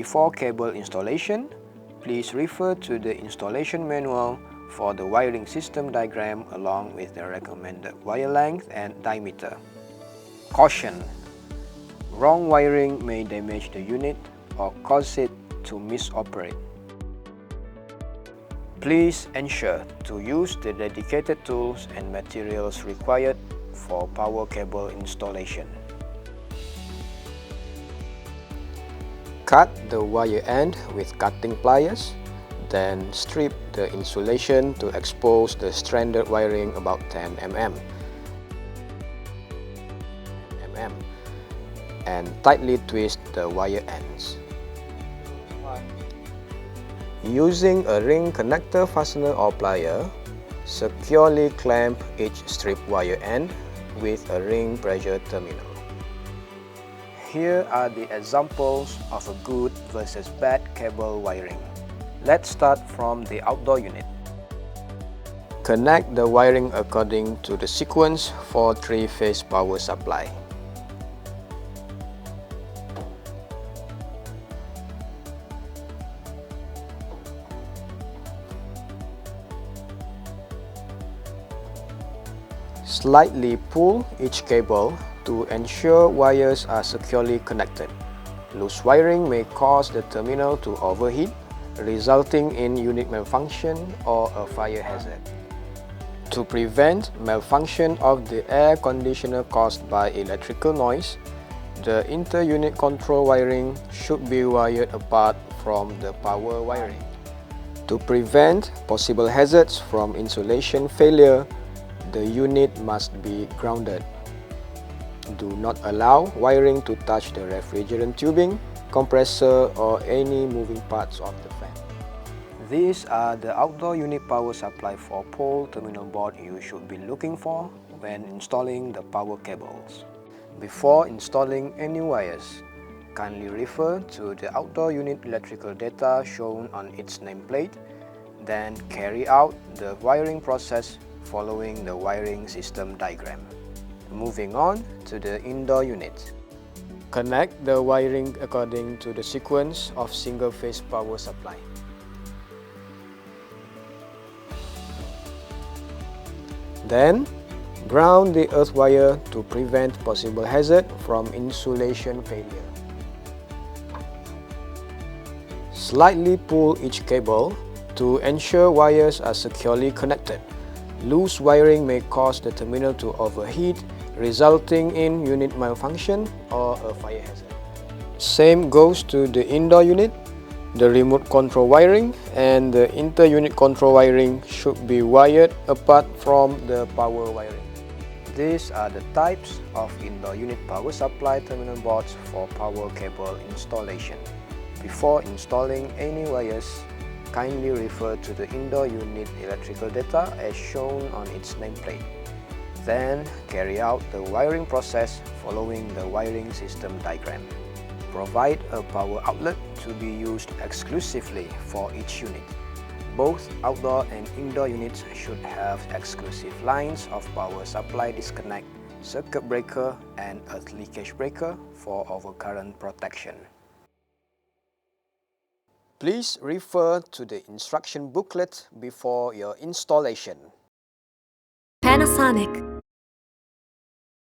Before cable installation, please refer to the installation manual for the wiring system diagram along with the recommended wire length and diameter. Caution: wrong wiring may damage the unit or cause it to misoperate. Please ensure to use the dedicated tools and materials required for power cable installation. Cut the wire end with cutting pliers, then strip the insulation to expose the stranded wiring about 10 mm, and tightly twist the wire ends. Using a ring connector fastener or plier, securely clamp each strip wire end with a ring pressure terminal. Here are the examples of a good versus bad cable wiring. Let's start from the outdoor unit. Connect the wiring according to the sequence for 3-phase power supply. Slightly pull each cable to ensure wires are securely connected. Loose wiring may cause the terminal to overheat, resulting in unit malfunction or a fire hazard. To prevent malfunction of the air conditioner caused by electrical noise, the inter-unit control wiring should be wired apart from the power wiring. To prevent possible hazards from insulation failure, the unit must be grounded. Do not allow wiring to touch the refrigerant tubing, compressor, or any moving parts of the fan. These are the outdoor unit power supply 4-pole terminal board you should be looking for when installing the power cables. Before installing any wires, kindly refer to the outdoor unit electrical data shown on its nameplate, then carry out the wiring process following the wiring system diagram. Moving on to the indoor unit. Connect the wiring according to the sequence of single-phase power supply. Then, ground the earth wire to prevent possible hazard from insulation failure. Slightly pull each cable to ensure wires are securely connected. Loose wiring may cause the terminal to overheat, resulting in unit malfunction or a fire hazard. Same goes to the indoor unit. The remote control wiring and the inter-unit control wiring should be wired apart from the power wiring. These are the types of indoor unit power supply terminal boards for power cable installation. Before installing any wires, kindly refer to the indoor unit electrical data as shown on its nameplate. Then, carry out the wiring process following the wiring system diagram. Provide a power outlet to be used exclusively for each unit. Both outdoor and indoor units should have exclusive lines of power supply disconnect, circuit breaker, and earth leakage breaker for overcurrent protection. Please refer to the instruction booklet before your installation. Panasonic.